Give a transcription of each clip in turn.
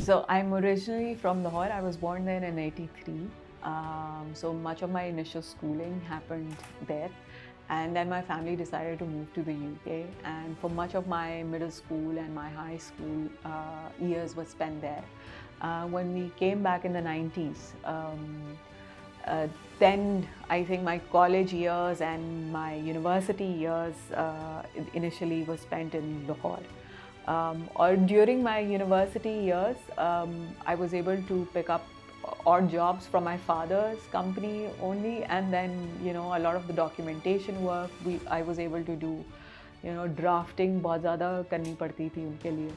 So I'm originally from Lahore. I was born there in '83. So much of my initial schooling happened there. And then my family decided to move to the UK. And for much of my middle school and my high school years was spent there. When we came back in the 90s, then I think my college years and my university years initially was spent in Lahore. Or during my university years, I was able to pick up odd jobs from my father's company only, and then a lot of the documentation work I was able to do. Drafting बहुत ज़्यादा करनी पड़ती थी उनके लिए.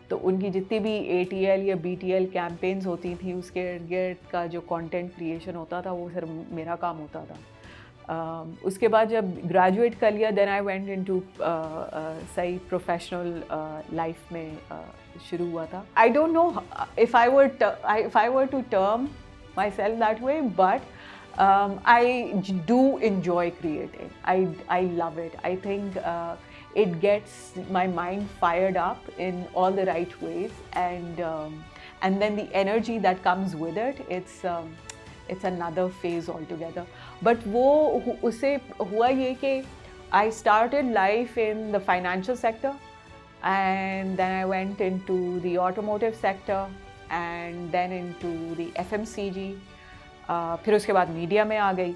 तो उनकी जितनी भी ATL या BTL कैंपेन्स होती थी उसके इर्द का जो कंटेंट क्रिएशन होता था वो सिर्फ मेरा काम होता था. उसके बाद जब ग्रेजुएट कर लिया देन आई वेंट इनटू सही प्रोफेशनल लाइफ में शुरू हुआ था. I don't know if I were to term myself that way, but I do enjoy creating. I love it. I think it gets my mind fired up in all the right ways, and then the energy that comes with it, it's another phase altogether. But वो उसे हुआ ये कि I started life in the financial sector, and then I went into the automotive sector, and then into the FMCG. फिर उसके बाद media में आ गई.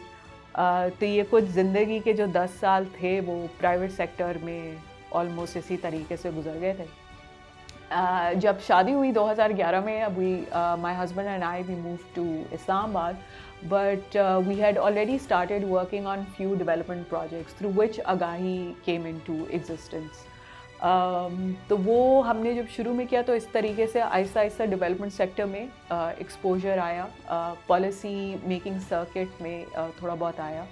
तो ये कुछ ज़िंदगी के जो 10 साल थे वो प्राइवेट सेक्टर में ऑलमोस्ट इसी तरीके से गुजर गए थे. जब शादी हुई 2011 में, अभी my husband and I we move to Islamabad, but we had already started working on few development projects through which Agahi came into existence. तो वो हमने जब शुरू में किया तो इस तरीके से आहिस्ता आहिस्ता डेवलपमेंट सेक्टर में एक्सपोजर आया, पॉलिसी मेकिंग सर्किट में थोड़ा बहुत आया.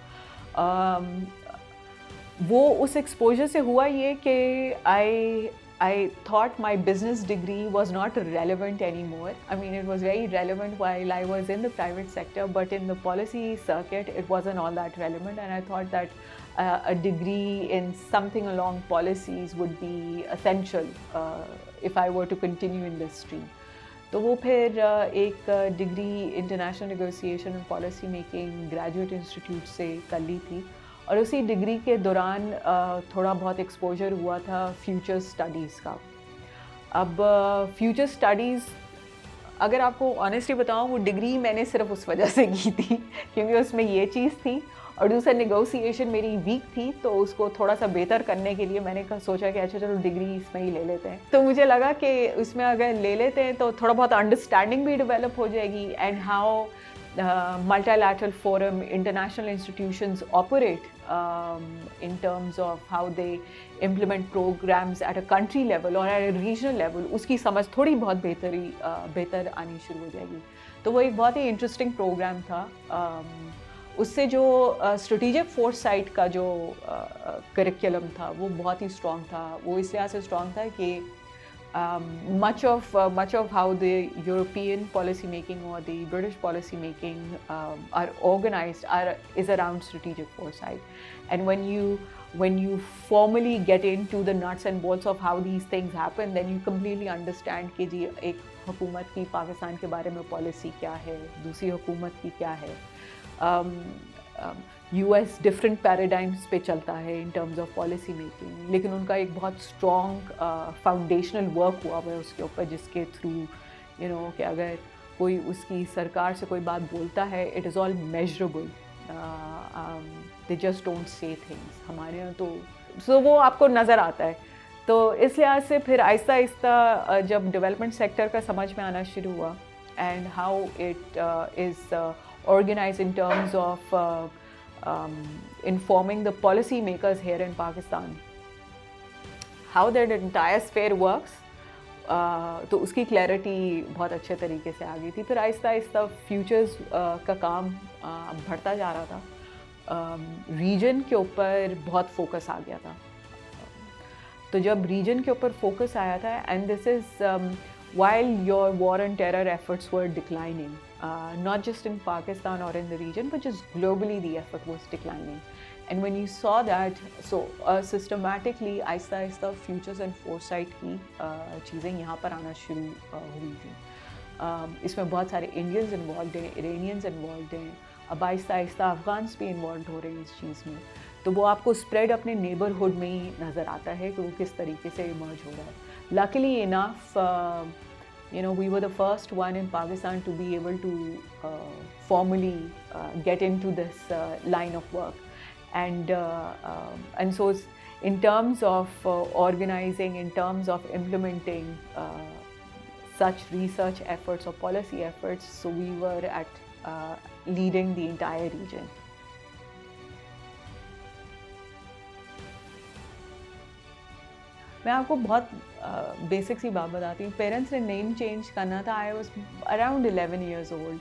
वो उस एक्सपोजर से हुआ ये कि I thought my business degree was not relevant anymore. I mean, it was very relevant while I was in the private sector, but in the policy circuit, it wasn't all that relevant. And I thought that a degree in something along policies would be essential if I were to continue in this stream. तो वो फिर एक degree international negotiation and policy making graduate institute से कर ली थी. और उसी degree के दौरान थोड़ा बहुत एक्सपोजर हुआ था फ्यूचर स्टडीज़ का. अब फ्यूचर स्टडीज़ अगर आपको ऑनेस्टली बताऊं, वो डिग्री मैंने सिर्फ उस वजह से की थी क्योंकि उसमें ये चीज़ थी, और दूसरा नेगोशिएशन मेरी वीक थी, तो उसको थोड़ा सा बेहतर करने के लिए मैंने सोचा कि अच्छा चलो डिग्री इसमें ही ले लेते हैं. तो मुझे लगा कि उसमें अगर ले लेते हैं तो थोड़ा बहुत अंडरस्टैंडिंग भी डेवलप हो जाएगी, and how multilateral forum, international institutions operate in terms of how they implement programs at a country level or at a regional level, उसकी समझ थोड़ी बहुत बेहतर आनी शुरू हो जाएगी. तो वो एक बहुत ही इंटरेस्टिंग प्रोग्राम था. उससे जो स्ट्रेटेजिक फोरसाइट का जो करिकुलम था वो बहुत ही स्ट्रॉन्ग था. वो इस लिहाज से स्ट्रॉन्ग था कि much of how the European policy making or the British policy making are organized is around strategic foresight. And when you formally get into the nuts and bolts of how these things happen, then you completely understand कि जी एक हुकूमत की पाकिस्तान के बारे में policy क्या है, दूसरी हुकूमत की क्या है. US डिफरेंट पैराडाइम्स पे चलता है इन टर्म्स ऑफ पॉलिसी मेकिंग, लेकिन उनका एक बहुत स्ट्रॉन्ग फाउंडेशनल वर्क हुआ है उसके ऊपर, जिसके थ्रू कि अगर कोई उसकी सरकार से कोई बात बोलता है, it is all measurable. They just don't say things. हमारे यहाँ तो वो आपको नज़र आता है. तो इस लिहाज से फिर आहिस्ता आहिस्ता जब डेवलपमेंट सेक्टर का समझ में आना शुरू हुआ, and how it is organise in terms of informing the policy makers here in Pakistan, how that entire sphere works, तो उसकी क्लैरिटी बहुत अच्छे तरीके से आ गई थी. फिर आहिस्ता आहिस्ता फ्यूचर्स का काम बढ़ता जा रहा था. रीजन के ऊपर बहुत फोकस आ गया था. तो जब रीजन के ऊपर फोकस आया था, and this is while your war and terror efforts were declining, not just in Pakistan or in the region, but just globally the effort was declining. And when you saw that, so systematically Aahista Aahista futures and foresight की चीज़ें यहाँ पर आना शुरू हुई थी. इसमें बहुत सारे इंडियंस इन्वॉल्व हैं, इरानियंस इन्वॉल्व हैं, अब आहिस्ता आहिस्ता अफ़गान्स भी इन्वॉल्व हो रहे हैं इस चीज़ में. तो वो आपको स्प्रेड अपने नेबरहुड में ही नज़र आता है कि वो किस तरीके से इमर्ज हो रहा है. Luckily enough we were the first one in Pakistan to be able to formally get into this line of work. And so in terms of organizing, in terms of implementing such research efforts or policy efforts, so we were at leading the entire region. मैं आपको बहुत basic सी बात बताती हूँ. Parents ने name change करना था. I was around 11 years old.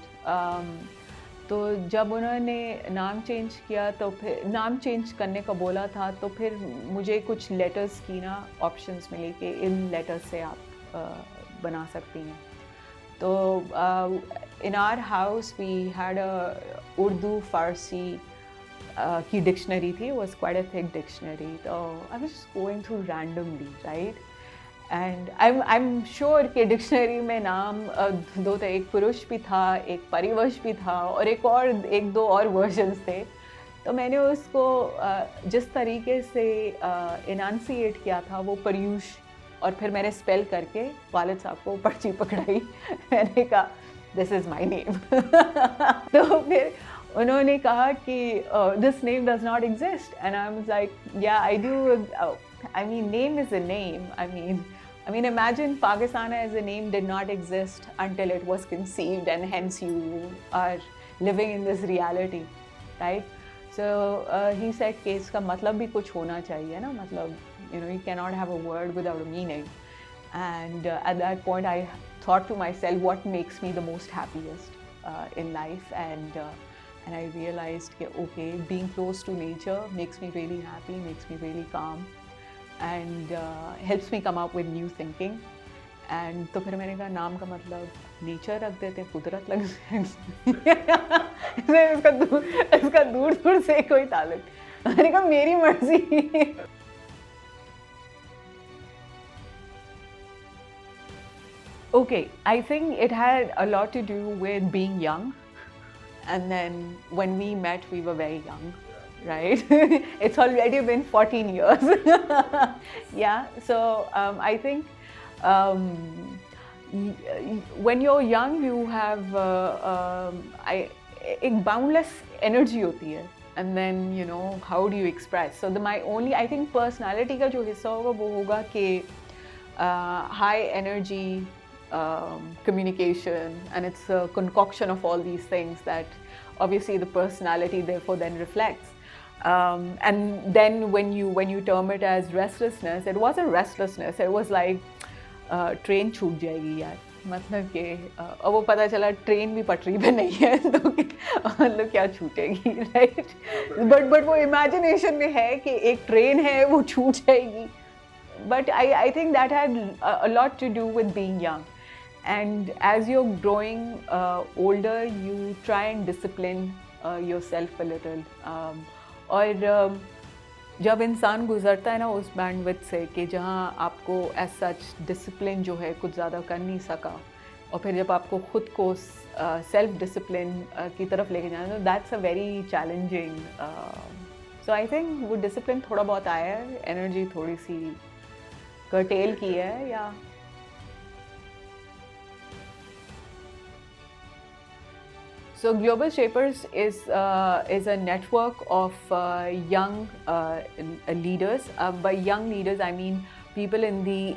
तो जब उन्होंने नाम चेंज किया तो फिर नाम चेंज करने का बोला था, तो फिर मुझे कुछ लेटर्स की ना ऑप्शंस मिली कि इन लेटर्स से आप बना सकती हैं. तो in our house we had a Urdu Farsi की डिक्शनरी थी. was quite a thick dictionary. So I was just going through randomly, right? And I'm sure कि डिक्शनरी में नाम दो थे. एक पुरुष भी था, एक परिवश भी था, और एक दो और वर्जन्स थे. तो मैंने उसको जिस तरीके से इनांसिएट किया था वो पर्यूष, और फिर मैंने स्पेल करके वालिद साहब को पर्ची पकड़ाई. मैंने कहा दिस इज़ माई नेम. तो फिर उन्होंने कहा कि this name does not exist. And I was like yeah I do. I mean, name is a name. I mean, imagine Pakistan as a name did not exist until it was conceived, and hence you are living in this reality, right? So he said कि इसका मतलब भी कुछ होना चाहिए ना, मतलब you cannot have a word without a meaning. And at that point I thought to myself, what makes me the most happiest in life? And I realized that okay, being close to nature makes me really happy, makes me really calm, and helps me come up with new thinking. And तो फिर मैंने कहा नाम का मतलब nature रख देते, कुदरत लग इसका दूर दूर से कोई ताल्लुक. मैंने कहा मेरी मर्जी. Okay, I think it had a lot to do with being young. And then when we met, we were very young, right? It's already been 14 years. Yeah, so I think when you're young, you have एक boundless energy होती है. And then, how do you express? So my only, I think personality का जो हिस्सा होगा वो होगा कि high energy, communication, and it's a concoction of all these things that obviously the personality therefore then reflects. And then when you term it as restlessness, it wasn't restlessness. It was like train छूट जाएगी यार, मतलब कि अब वो पता चला train भी पटरी पे नहीं है तो मतलब क्या छूटेगी, राइट? बट वो इमेजिनेशन में है कि एक ट्रेन है वो छूट जाएगी. But I think that had a lot to do with being young. And as you're growing older, you try and discipline yourself a little. और जब इंसान गुजरता है ना उस बैंडविड्थ से कि जहाँ आपको एज सच डिसिप्लिन जो है कुछ ज़्यादा कर नहीं सका, और फिर जब आपको खुद को सेल्फ डिसिप्लिन की तरफ लेके जाना, तो that's a very challenging. So I think वो डिसिप्लिन थोड़ा बहुत आया है, एनर्जी थोड़ी सी कर्टेल की है. या So Global Shapers is a network of young leaders. By young leaders, I mean people in the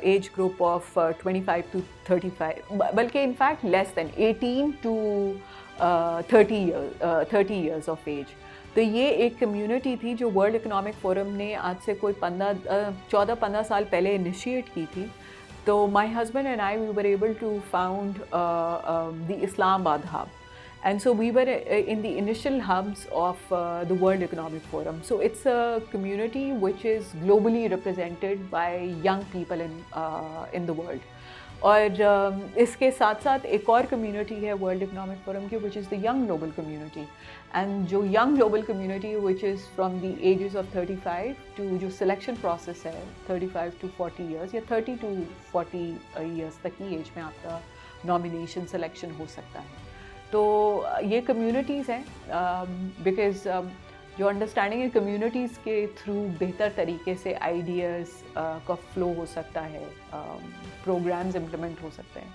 age group of 25 to 35. बल्कि in fact less than 18 to 30 years of age. तो ये एक community थी जो world economic forum ने आज से कोई 14-15 साल पहले इनिशिएट की थी. तो my husband and I we were able to found the Islamabad hub. And so we were in the initial hubs of the World Economic Forum. So it's a community which is globally represented by young people in the world. और इसके साथ साथ एक और community है world economic forum की, which is the young global community. And जो young global community which is from the ages of 35 to, जो सिलेक्शन प्रोसेस है 35 to 40 ईयर्स या 30 to 40 ईयर्स तक की एज में आपका नॉमिनेशन सिलेक्शन हो सकता है। तो ये कम्युनिटीज़ हैं बिकॉज जो अंडरस्टैंडिंग है कम्युनिटीज़ के थ्रू बेहतर तरीके से आइडियाज़ का फ्लो हो सकता है, प्रोग्राम्स इम्प्लीमेंट हो सकते हैं।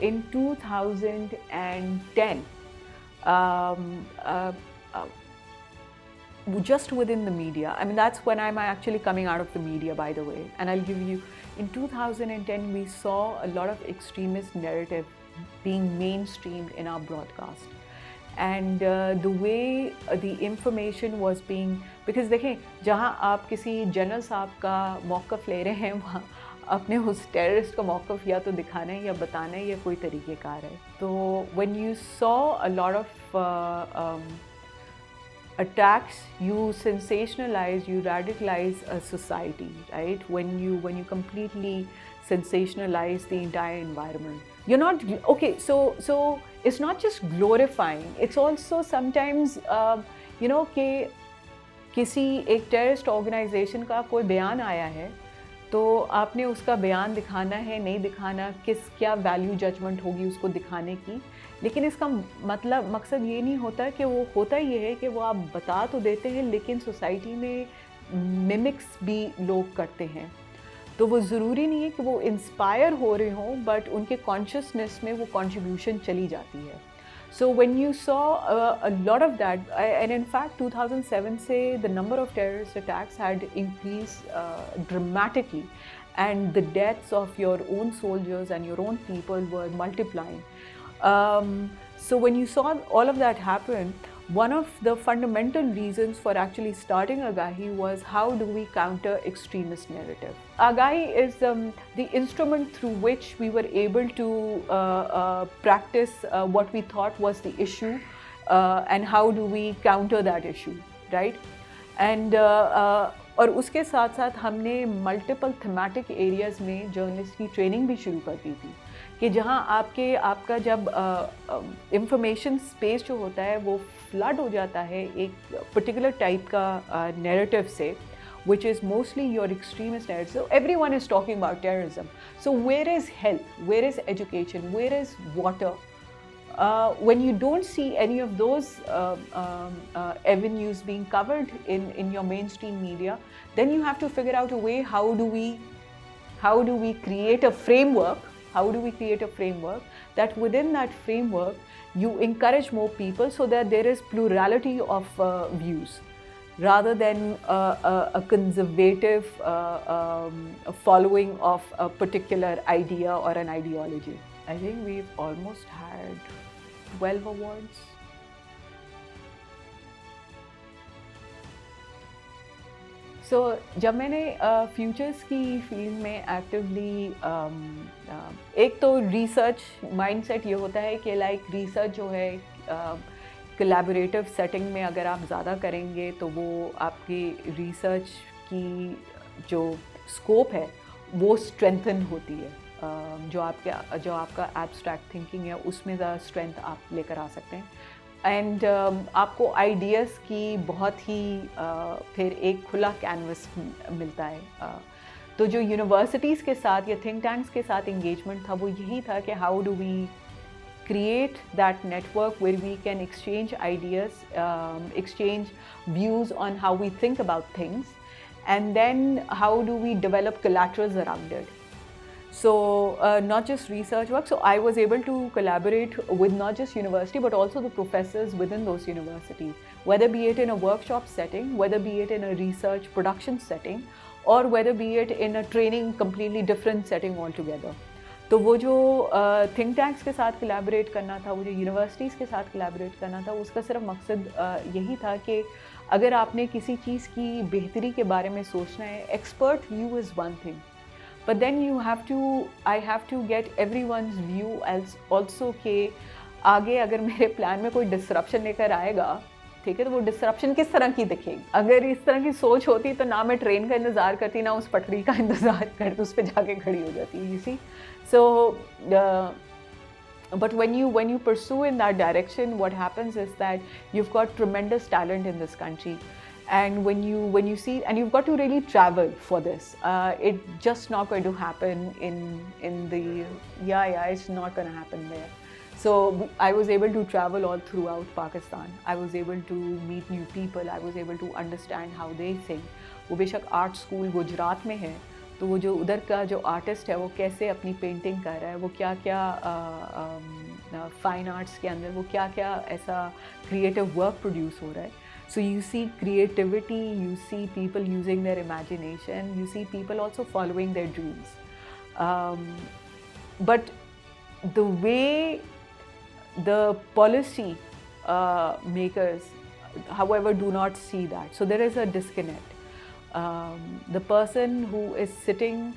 In 2010, just within the media, I mean, that's when I'm actually coming out of the media, by the way. And I'll give you, in 2010, we saw a lot of extremist narrative being mainstreamed in our broadcast. And the way the information was being, because देखें, जहाँ आप किसी general साहब का मौक़िफ़ ले रहे हैं, वहाँ अपने उस टेररिस्ट का मौक़िफ़ या तो दिखाना है या बताना है या कोई तरीक़ेकार है। तो when you saw a lot of attacks, you sensationalize, you radicalize a society, right? When you completely sensationalize the entire environment, you're not okay. So it's not just glorifying; it's also sometimes कि किसी एक terrorist organisation का कोई बयान आया है, तो आपने उसका बयान दिखाना है, नहीं दिखाना, क्या वैल्यू जजमेंट होगी उसको दिखाने की। लेकिन इसका मतलब मकसद ये नहीं होता कि वो होता ये है कि वो आप बता तो देते हैं, लेकिन सोसाइटी में मिमिक्स भी लोग करते हैं। तो वो ज़रूरी नहीं है कि वो इंस्पायर हो रहे हों, बट उनके कॉन्शियसनेस में वो कंट्रीब्यूशन चली जाती है। So when you saw a lot of that, and in fact 2007 से the number of terrorist attacks had increased dramatically, and the deaths of your own soldiers and your own people were multiplying. So when you saw all of that happen, one of the fundamental reasons for actually starting Agahi was how do we counter extremist narrative. Agahi is the instrument through which we were able to practice what we thought was the issue, and how do we counter that issue, right? And और उसके साथ साथ हमने multiple thematic areas में journalist की training भी शुरू कर दी थी, कि जहाँ आपका जब इंफॉर्मेशन स्पेस जो होता है वो फ्लड हो जाता है एक पर्टिकुलर टाइप का नैरेटिव से, which is mostly your extremist narrative. So everyone is talking about terrorism. So where is health? Where is education? Where is water? When you don't see any of those avenues being covered in your mainstream media, then you have to figure out a way, how do we create a framework? How do we create a framework that within that framework you encourage more people so that there is plurality of views, rather than a conservative following of a particular idea or an ideology. I think we've almost had 12 awards. So, जब मैंने futures की field में actively एक तो research mindset ये होता है कि लाइक रिसर्च जो है कोलैबोरेटिव सेटिंग में अगर आप ज़्यादा करेंगे तो वो आपकी रिसर्च की जो स्कोप है वो स्ट्रेंथन होती है, जो आपका एब्स्ट्रैक्ट थिंकिंग है उसमें ज़्यादा स्ट्रेंथ आप लेकर आ सकते हैं। एंड आपको आइडियाज़ की बहुत ही फिर एक खुला कैनवस मिलता है। तो जो यूनिवर्सिटीज़ के साथ या थिंक टैंक्स के साथ इंगेजमेंट था वो यही था कि how do we create that network where we can exchange ideas, exchange views on how we think about things, and then how do we develop collaterals around it. So not just research work, so I was able to collaborate with not just university but also the professors within those universities, whether be it in a workshop setting, whether be it in a research production setting, or whether be it in a training completely different setting altogether. तो वो जो think tanks के साथ collaborate करना था, वो जो universities के साथ कोलैबोरेट करना था, उसका सिर्फ मकसद यही था कि अगर आपने किसी चीज़ की बेहतरी के बारे में सोचना है, expert view is one thing, but then I have to get everyone's view else also, के आगे अगर मेरे प्लान में कोई डिसरप्शन लेकर आएगा ठीक है, तो वो डिसरप्शन किस तरह की दिखेगी? अगर इस तरह की सोच होती तो ना मैं ट्रेन का इंतज़ार करती, ना उस पटरी का इंतज़ार करती, उस पे जाके खड़ी हो जाती, you see? So, but when you pursue in that direction, what happens is that you've got tremendous talent in this country, and when you see, and you've got to really travel for this. It's just not going to happen in the it's not going to happen there. So I was able to travel all throughout Pakistan. I was able to meet new people. I was able to understand how they think. वो बेशक art school Gujarat में है, तो वो जो उधर का जो आर्टिस्ट है वो कैसे अपनी पेंटिंग कर रहा है, वो क्या क्या फाइन आर्ट्स के अंदर वो क्या क्या ऐसा क्रिएटिव वर्क प्रोड्यूस हो रहा है. So you see creativity, you see people using their imagination, you see people also following their dreams. But the way the policy makers, however, do not see that. So there is a disconnect. The person who is sitting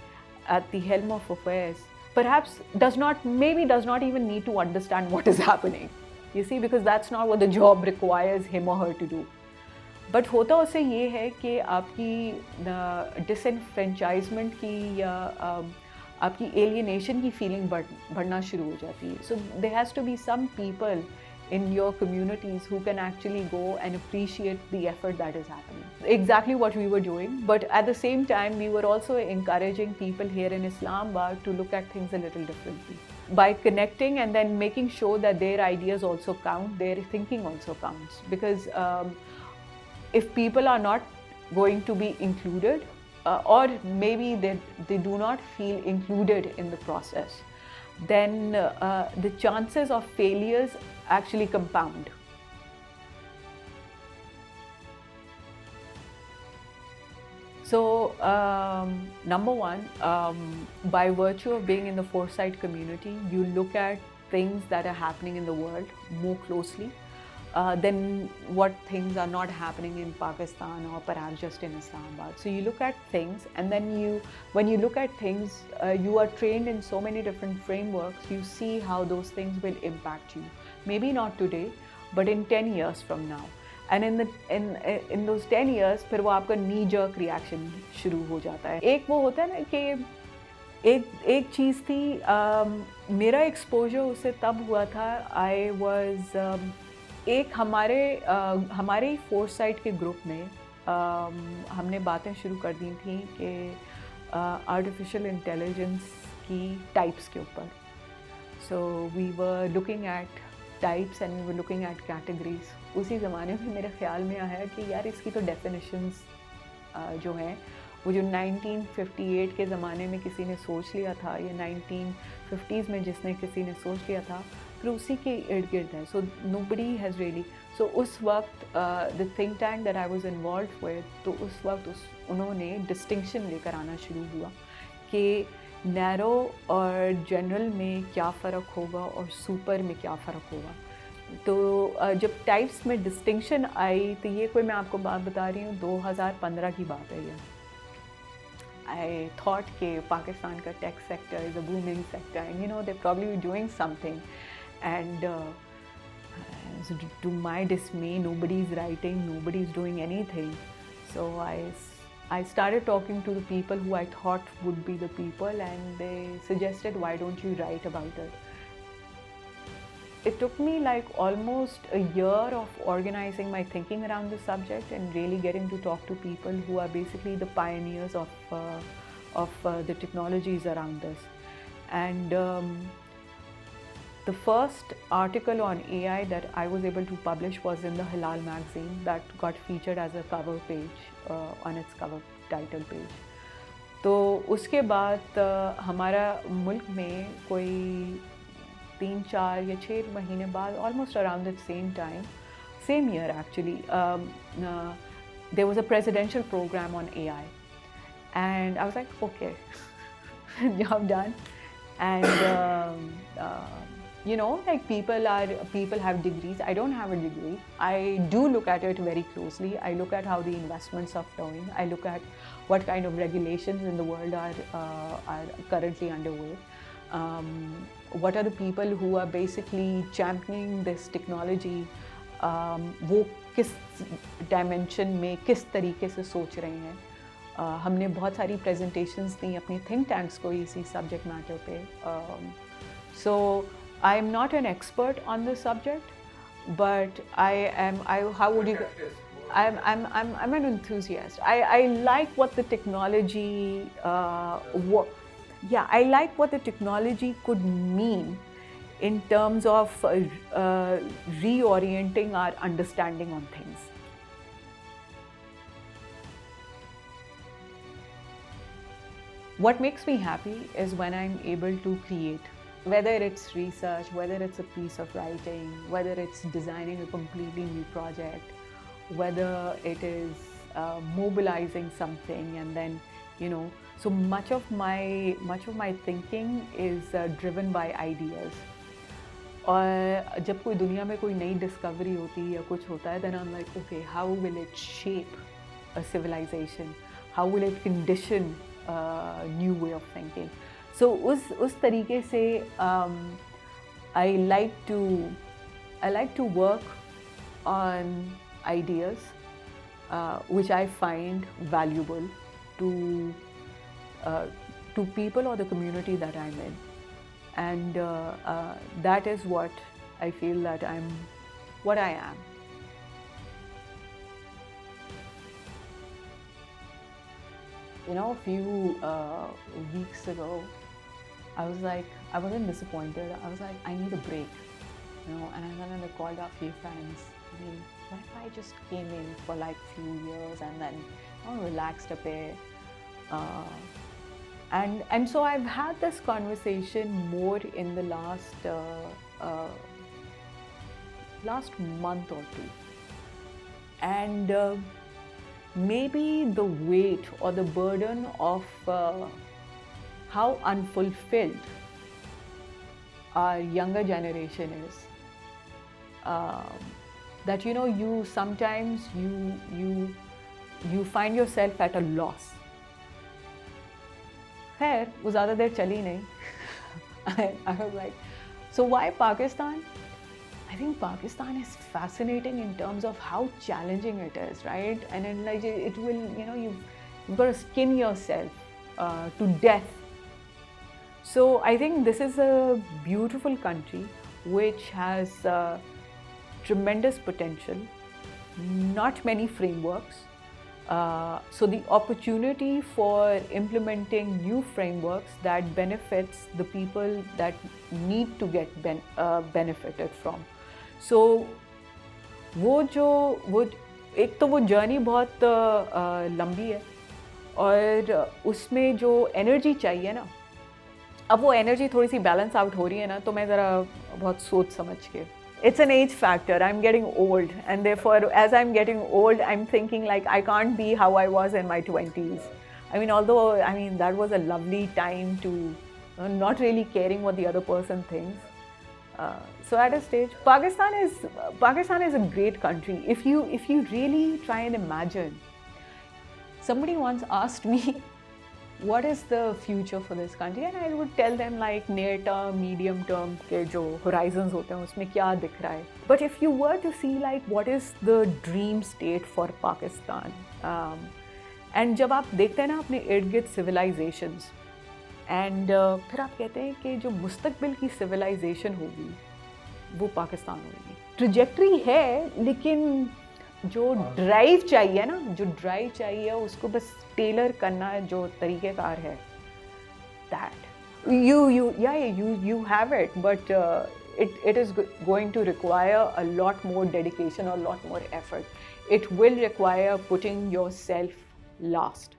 at the helm of affairs perhaps does not even need to understand what is happening. You see, because that's not what the job requires him or her to do. But होता उससे ये है कि आपकी डिसएनफ्रेंचाइजमेंट की या आपकी alienation की फीलिंग बढ़ना शुरू हो जाती है. So there has to be some people in your communities who can actually go and appreciate the effort that is happening. Exactly what we were doing, but at the same time we were also encouraging people here in Islamabad to look at things a little differently. By connecting and then making sure that their ideas also count, their thinking also counts. Because if people are not going to be included, or maybe they do not feel included in the process, then the chances of failures actually compound. So number one, by virtue of being in the foresight community, you look at things that are happening in the world more closely than what things are not happening in Pakistan or perhaps just in Islamabad. So you look at things, and then when you look at things, you are trained in so many different frameworks. You see how those things will impact you. Maybe not today, but in 10 years from now. And in those 10 years, फिर वो आपका knee jerk reaction शुरू हो जाता है. एक वो होता है ना कि एक चीज़ थी, मेरा exposure उससे तब हुआ था. I was एक हमारे फोरसाइट के ग्रुप में हमने बातें शुरू कर दी थी कि आर्टिफिशियल इंटेलिजेंस की टाइप्स के ऊपर. So we were looking at types and we were looking at categories. उसी ज़माने में मेरे ख्याल में आया कि यार इसकी तो डेफिनेशंस जो हैं वो जो 1958 के ज़माने में किसी ने सोच लिया था या 1950s में जिसने किसी ने सोच लिया था, फिर उसी के इर्द गिर्द है. So nobody has really. So उस वक्त the think tank that I was involved with, तो उस वक्त उन्होंने डिस्टिंक्शन लेकर आना शुरू हुआ कि नैरो और जनरल में क्या फ़र्क होगा और सुपर में क्या फ़र्क होगा. तो जब टाइप्स में डिस्टिंक्शन आई, तो ये कोई मैं आपको बात बता रही हूँ 2015 की बात है ये. I thought कि पाकिस्तान का tech sector is a booming sector, and you know they're probably doing something, and so to my dismay, nobody's writing, nobody's doing anything. So I started talking to the people who I thought would be the people, and they suggested, why don't you write about it? It took me like almost a year of organizing my thinking around the subject and really getting to talk to people who are basically the pioneers of the technologies around this. And the first article on AI that I was able to publish was in the Halal magazine that got featured as a cover page on its cover title page. तो उसके बाद हमारा मुल्क में कोई 3-4 या 6 महीने बाद, almost around the same time, same year actually, there was a presidential program on AI, and I was like, okay, job done. And you know, like people have degrees. I don't have a degree. I do look at it very closely. I look at how the investments are flowing. I look at what kind of regulations in the world are currently underway. What are the people who are basically championing this technology? वो किस dimension में किस तरीके से सोच रहे हैं। हमने बहुत सारी प्रेजेंटेशंस दी अपनी थिंक टैंक्स को इसी सब्जेक्ट मैटर पे। So I am not an expert on this subject, but how would you I'm an enthusiast. I like what the technology I like what the technology could mean in terms of reorienting our understanding on things. What makes me happy is when I'm able to create, whether it's research, whether it's a piece of writing, whether it's designing a completely new project, whether it is mobilizing something, and then, so much of my thinking is driven by ideas. और जब कोई दुनिया में कोई नई discovery होती है या कुछ होता है, then I'm like, okay, how will it shape a civilization? How will it condition a new way of thinking? So उस तरीके से I like to work on ideas which I find valuable to people or the community that I'm in, and that is what I feel that I'm what I am. A few weeks ago, I wasn't disappointed. I was like, I need a break, and then I called a few friends. I mean, what if I just came in for like few years and then relaxed a bit? And so I've had this conversation more in the last month or two, and maybe the weight or the burden of how unfulfilled our younger generation is, that you sometimes you find yourself at a loss. खैर वो ज़्यादा देर चली नहीं. I was like, so why Pakistan? I think Pakistan is fascinating in terms of how challenging it is, right? And then like it will, you've got to skin yourself to death. So I think this is a beautiful country which has tremendous potential, not many frameworks. So the opportunity for implementing new frameworks that benefits the people that need to get benefited from. So एक तो वो journey बहुत लंबी है, और उसमें जो energy चाहिए ना, अब वो एनर्जी थोड़ी सी बैलेंस आउट हो रही है ना, तो मैं ज़रा बहुत सोच समझ के. It's an age factor. I'm getting old, and therefore, as I'm getting old, I'm thinking like I can't be how I was in my 20s. I mean, although that was a lovely time to not really caring what the other person thinks. So at a stage, Pakistan is a great country. If you really try and imagine, somebody once asked me, what is the future for this country, and I would tell them like near term, medium term के जो horizons होते हैं उसमें क्या दिख रहा है. But if you were to see like what is the dream state for Pakistan, and जब आप देखते हैं ना अपने इर्द गिर्द civilizations, and फिर आप कहते हैं कि जो मुस्तकबिल की civilization होगी वो पाकिस्तान होगी. Trajectory है, लेकिन जो ड्राइव चाहिए ना, उसको बस टेलर करना जो तरीक़ेकार है, that you have it, but it is going to require a lot more dedication or a lot more effort. It will require putting yourself last.